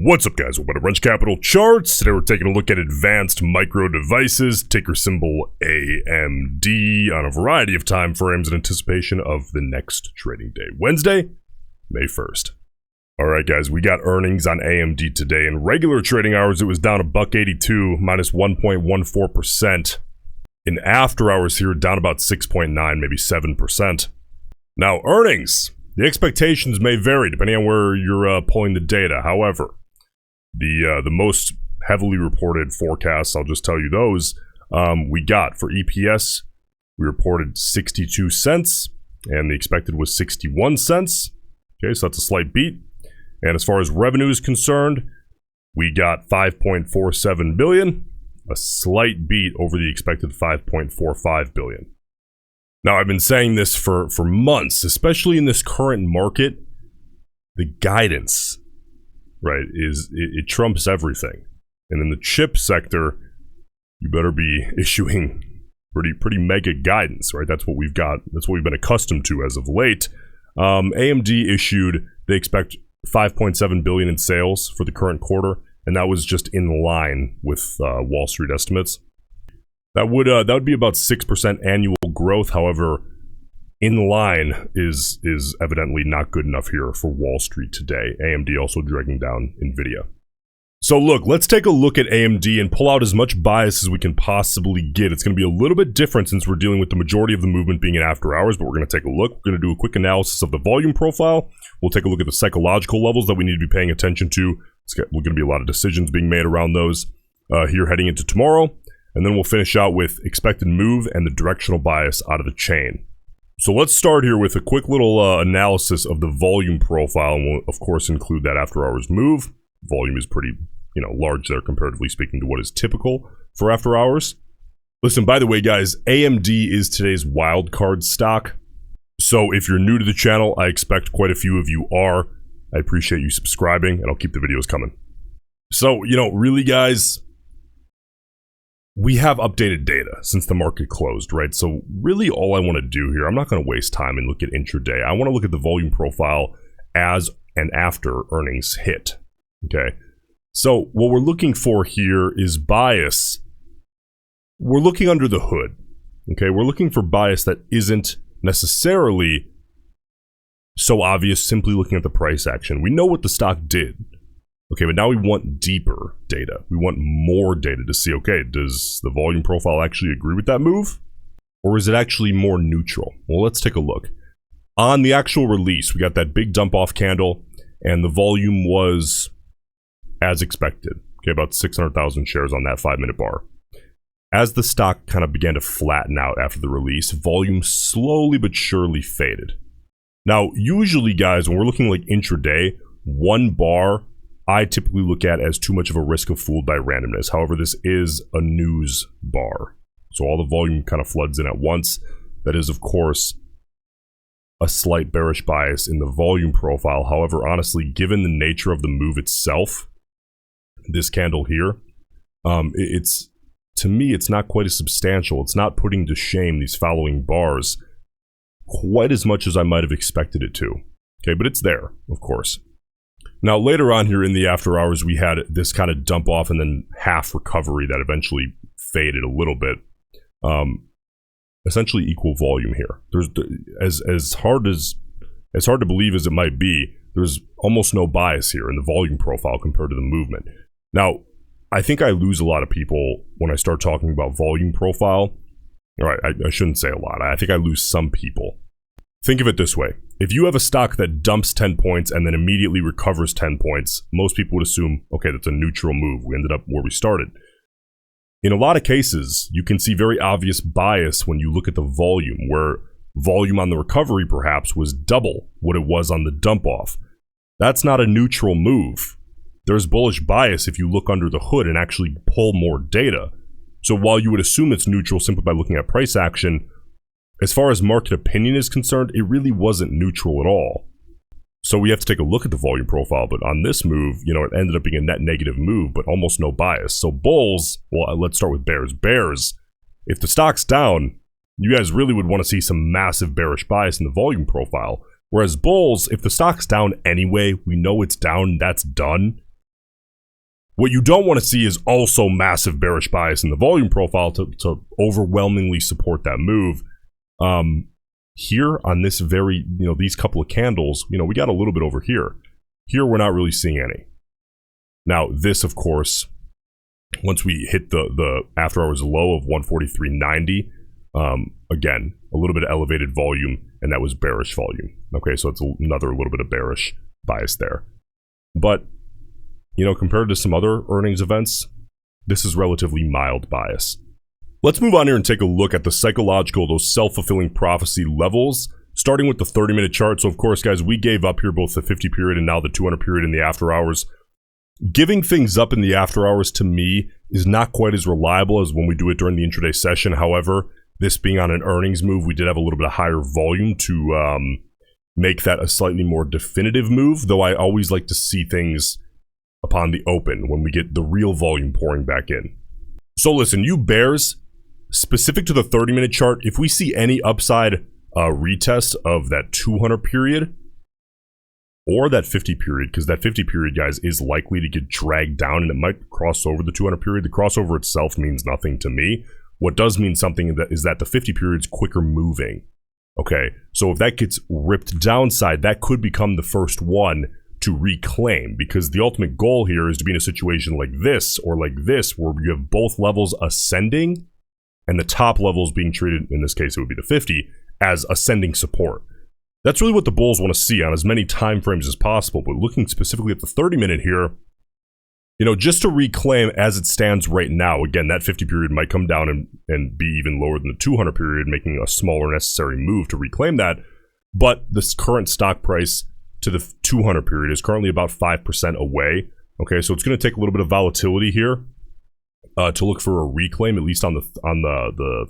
What's up, guys? Welcome to Roensch Capital Charts. Today we're taking a look at advanced micro devices, ticker symbol AMD, on a variety of time frames in anticipation of the next trading day, Wednesday, May 1st. All right, guys, we got earnings on AMD today. In regular trading hours, it was down $1.82, minus 1.14%. In after hours here, down about 6.9, maybe 7%. Now, earnings. The expectations may vary depending on where you're pulling the data. However, the most heavily reported forecasts, I'll just tell you those, we got for EPS, we reported 62 cents, and the expected was 61 cents. Okay, so that's a slight beat. And as far as revenue is concerned, we got 5.47 billion, a slight beat over the expected 5.45 billion. Now, I've been saying this for months, especially in this current market. The guidance, right, it trumps everything. And in the chip sector, you better be issuing pretty mega guidance, right? That's what we've got. That's what we've been accustomed to as of late. AMD issued, they expect 5.7 billion in sales for the current quarter, and that was just in line with Wall Street estimates. That would be about 6% annual growth. However, in line is evidently not good enough here for Wall Street today. AMD also dragging down Nvidia. So look, let's take a look at AMD and pull out as much bias as we can possibly get. It's going to be a little bit different since we're dealing with the majority of the movement being in after hours, but we're going to take a look. We're going to do a quick analysis of the volume profile. We'll take a look at the psychological levels that we need to be paying attention to. There's going to be a lot of decisions being made around those here heading into tomorrow. And then we'll finish out with expected move and the directional bias out of the chain. So let's start here with a quick little analysis of the volume profile, and we'll of course include that after hours move. Volume is pretty, large there comparatively speaking to what is typical for after hours. Listen, by the way, guys, AMD is today's wild card stock. So if you're new to the channel, I expect quite a few of you are. I appreciate you subscribing, and I'll keep the videos coming. So, really, guys, we have updated data since the market closed, right? So really all I want to do here, I'm not going to waste time and look at intraday. I want to look at the volume profile as and after earnings hit, okay? So what we're looking for here is bias. We're looking under the hood, okay? We're looking for bias that isn't necessarily so obvious simply looking at the price action. We know what the stock did. Okay, but now we want deeper data. We want more data to see, okay, does the volume profile actually agree with that move? Or is it actually more neutral? Well, let's take a look. On the actual release, we got that big dump off candle, and the volume was as expected. Okay, about 600,000 shares on that 5-minute bar. As the stock kind of began to flatten out after the release, volume slowly but surely faded. Now, usually, guys, when we're looking like intraday, one bar I typically look at as too much of a risk of fooled by randomness. However, this is a news bar. So all the volume kind of floods in at once. That is, of course, a slight bearish bias in the volume profile. However, honestly, given the nature of the move itself, this candle here, to me, it's not quite as substantial. It's not putting to shame these following bars quite as much as I might have expected it to. Okay, but it's there, of course. Now, later on here in the after hours, we had this kind of dump off and then half recovery that eventually faded a little bit. Essentially equal volume here. There's as hard to believe as it might be, there's almost no bias here in the volume profile compared to the movement. Now, I think I lose a lot of people when I start talking about volume profile. All right, I shouldn't say a lot. I think I lose some people. Think of it this way. If you have a stock that dumps 10 points and then immediately recovers 10 points, most people would assume, okay, that's a neutral move. We ended up where we started. In a lot of cases, you can see very obvious bias when you look at the volume, where volume on the recovery perhaps was double what it was on the dump off. That's not a neutral move. There's bullish bias if you look under the hood and actually pull more data. So while you would assume it's neutral simply by looking at price action, as far as market opinion is concerned, it really wasn't neutral at all. So we have to take a look at the volume profile, but on this move, it ended up being a net negative move, but almost no bias. So bulls, well, let's start with bears. Bears, if the stock's down, you guys really would want to see some massive bearish bias in the volume profile. Whereas bulls, if the stock's down anyway, we know it's down, that's done. What you don't want to see is also massive bearish bias in the volume profile to overwhelmingly support that move. Here on this very, these couple of candles, we got a little bit over here. Here, we're not really seeing any. Now, this, of course, once we hit the after hours low of 143.90, again, a little bit of elevated volume, and that was bearish volume. Okay, so it's another little bit of bearish bias there. But, compared to some other earnings events, this is relatively mild bias. Let's move on here and take a look at the psychological, those self-fulfilling prophecy levels, starting with the 30-minute chart. So, of course, guys, we gave up here both the 50 period and now the 200 period in the after hours. Giving things up in the after hours, to me, is not quite as reliable as when we do it during the intraday session. However, this being on an earnings move, we did have a little bit of higher volume to make that a slightly more definitive move, though I always like to see things upon the open when we get the real volume pouring back in. So listen, you bears, specific to the 30-minute chart, if we see any upside retest of that 200 period or that 50 period, because that 50 period, guys, is likely to get dragged down and it might cross over the 200 period. The crossover itself means nothing to me. What does mean something is that the 50 period is quicker moving. Okay, so if that gets ripped downside, that could become the first one to reclaim, because the ultimate goal here is to be in a situation like this or like this, where you have both levels ascending and the top levels being treated, in this case it would be the 50, as ascending support. That's really what the bulls want to see on as many time frames as possible. But looking specifically at the 30-minute here, just to reclaim as it stands right now, again, that 50 period might come down and be even lower than the 200 period, making a smaller necessary move to reclaim that. But this current stock price to the 200 period is currently about 5% away. Okay, so it's going to take a little bit of volatility here to look for a reclaim, at least on the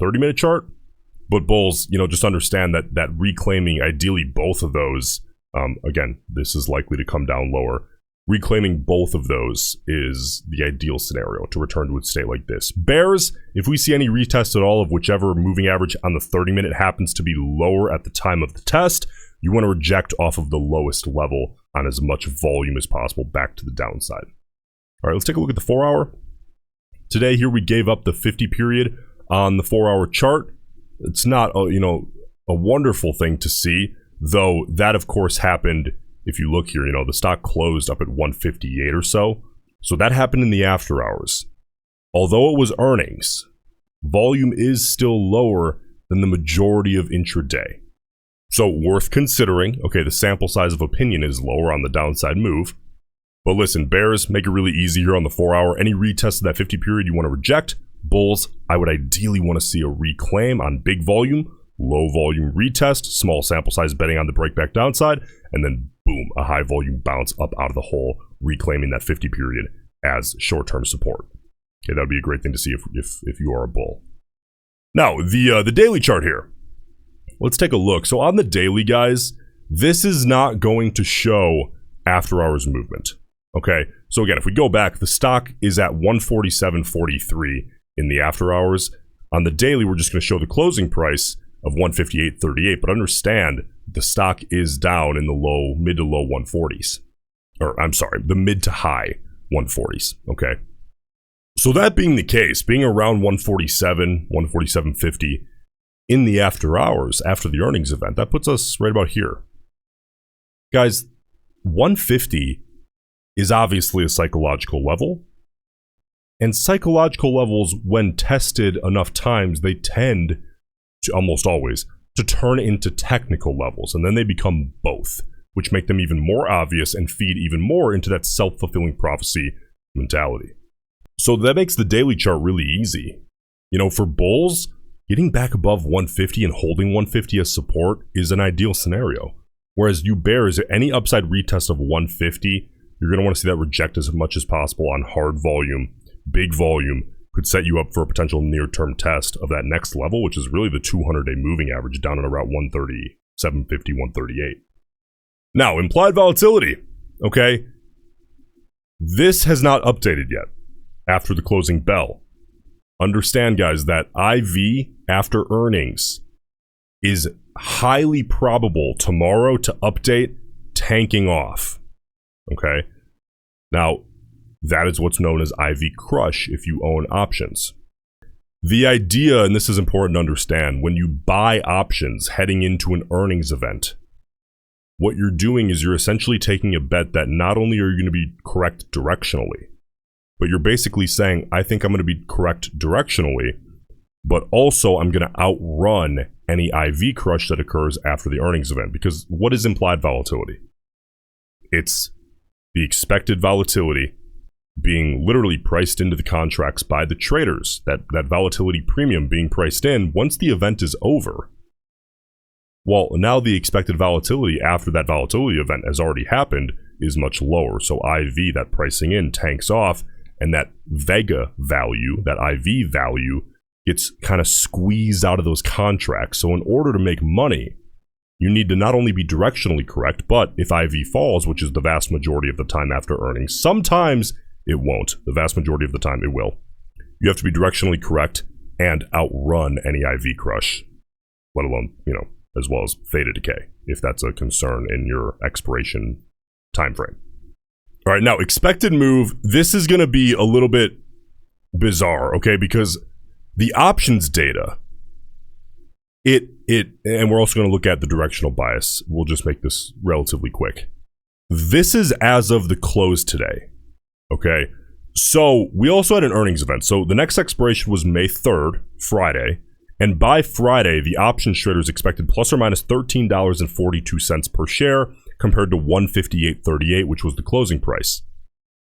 30-minute chart. But bulls, just understand that reclaiming, ideally both of those, again, this is likely to come down lower. Reclaiming both of those is the ideal scenario to return to a state like this. Bears, if we see any retest at all of whichever moving average on the 30-minute happens to be lower at the time of the test, you want to reject off of the lowest level on as much volume as possible back to the downside. All right, let's take a look at the 4-hour. Today, here we gave up the 50 period on the 4-hour chart. It's not, a wonderful thing to see, though that, of course, happened. If you look here, the stock closed up at 158 or so. So that happened in the after hours. Although it was earnings, volume is still lower than the majority of intraday. So worth considering. Okay, the sample size of opinion is lower on the downside move. But listen, bears, make it really easy here on the 4-hour. Any retest of that 50 period you want to reject. Bulls, I would ideally want to see a reclaim on big volume, low volume retest, small sample size betting on the breakback downside, and then boom, a high volume bounce up out of the hole, reclaiming that 50 period as short-term support. Okay, that would be a great thing to see if you are a bull. Now, the daily chart here. Let's take a look. So on the daily, guys, this is not going to show after hours movement. Okay, so again, if we go back, the stock is at 147.43 in the after hours. On the daily, we're just going to show the closing price of 158.38, but understand the stock is down in the mid to low 140s. Or I'm sorry, the mid to high 140s, okay? So that being the case, being around 147, 147.50 in the after hours, after the earnings event, that puts us right about here. Guys, 150 is obviously a psychological level. And psychological levels, when tested enough times, they tend to, almost always, to turn into technical levels. And then they become both, which make them even more obvious and feed even more into that self-fulfilling prophecy mentality. So that makes the daily chart really easy. For bulls, getting back above 150 and holding 150 as support is an ideal scenario. Whereas you bears, any upside retest of 150, you're going to want to see that reject as much as possible on hard volume. Big volume could set you up for a potential near-term test of that next level, which is really the 200-day moving average down at around 130, 750, 138. Now, implied volatility, okay? This has not updated yet after the closing bell. Understand, guys, that IV after earnings is highly probable tomorrow to update tanking off, okay? Now, That is what's known as IV crush if you own options. The idea, and this is important to understand, when you buy options heading into an earnings event, what you're doing is you're essentially taking a bet that not only are you going to be correct directionally, but you're basically saying, I think I'm going to be correct directionally, but also I'm going to outrun any IV crush that occurs after the earnings event. Because what is implied volatility? It's the expected volatility being literally priced into the contracts by the traders, that volatility premium being priced in once the event is over. Well, now the expected volatility after that volatility event has already happened is much lower. So IV, that pricing in, tanks off, and that Vega value, that IV value, gets kind of squeezed out of those contracts. So in order to make money, you need to not only be directionally correct, but if IV falls, which is the vast majority of the time after earnings, sometimes it won't. The vast majority of the time it will. You have to be directionally correct and outrun any IV crush, let alone, as well as theta decay, if that's a concern in your expiration time frame. All right, now expected move, this is going to be a little bit bizarre, okay? Because the options data, and we're also going to look at the directional bias. We'll just make this relatively quick. This is as of the close today, okay? So we also had an earnings event. So the next expiration was May 3rd, Friday. And by Friday, the options traders expected plus or minus $13.42 per share compared to $158.38, which was the closing price.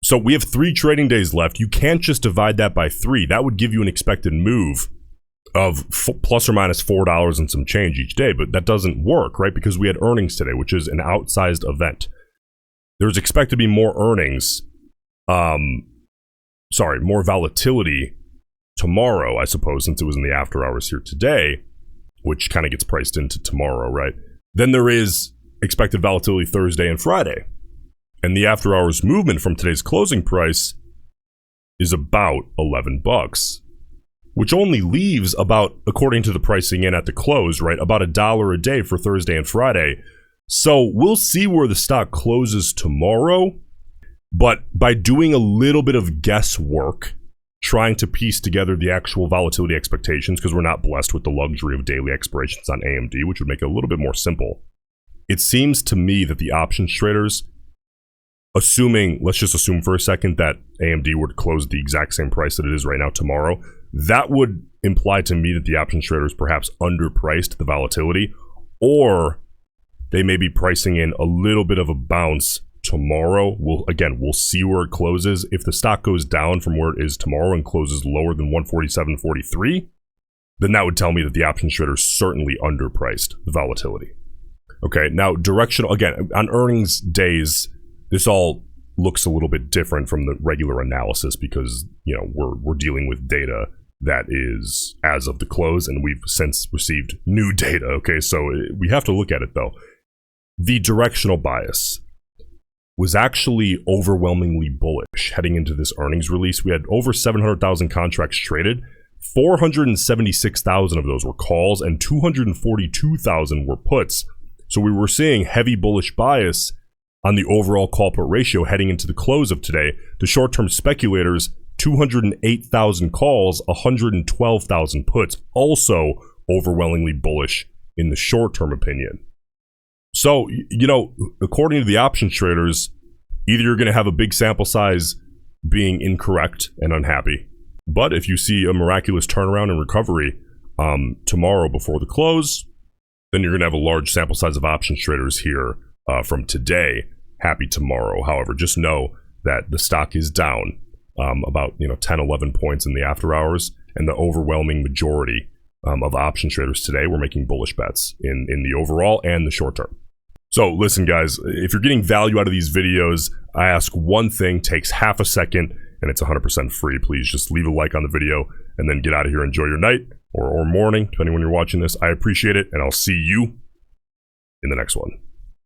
So we have 3 trading days left. You can't just divide that by 3. That would give you an expected move of plus or minus $4 and some change each day. But that doesn't work, right? Because we had earnings today, which is an outsized event. There's expected to be more earnings, more volatility tomorrow, I suppose, since it was in the after hours here today, which kind of gets priced into tomorrow, right? Then there is expected volatility Thursday and Friday. And the after hours movement from today's closing price is about $11, which only leaves about, according to the pricing in at the close, right, about $1 a day for Thursday and Friday. So we'll see where the stock closes tomorrow. But by doing a little bit of guesswork, trying to piece together the actual volatility expectations, because we're not blessed with the luxury of daily expirations on AMD, which would make it a little bit more simple. It seems to me that the options traders, let's just assume for a second that AMD were to close at the exact same price that it is right now tomorrow, that would imply to me that the options traders perhaps underpriced the volatility, or they may be pricing in a little bit of a bounce tomorrow. We'll see where it closes. If the stock goes down from where it is tomorrow and closes lower than 147.43, then that would tell me that the options traders certainly underpriced the volatility. Okay, now directional, again, on earnings days, this all looks a little bit different from the regular analysis because, we're dealing with data that is as of the close, and we've since received new data, okay? So we have to look at it, though. The directional bias was actually overwhelmingly bullish heading into this earnings release. We had over 700,000 contracts traded. 476,000 of those were calls, and 242,000 were puts. So we were seeing heavy bullish bias on the overall call put ratio heading into the close of today. The short-term speculators, 208,000 calls, 112,000 puts, also overwhelmingly bullish in the short-term opinion. So, according to the options traders, either you're going to have a big sample size being incorrect and unhappy, but if you see a miraculous turnaround and recovery tomorrow before the close, then you're going to have a large sample size of options traders here from today, happy tomorrow. However, just know that the stock is down about 10, 11 points in the after hours, and the overwhelming majority of option traders today were making bullish bets in the overall and the short term. So listen, guys, if you're getting value out of these videos, I ask one thing, takes half a second, and it's 100% free. Please just leave a like on the video and then get out of here. Enjoy your night or morning, depending when you're watching this. I appreciate it, and I'll see you in the next one.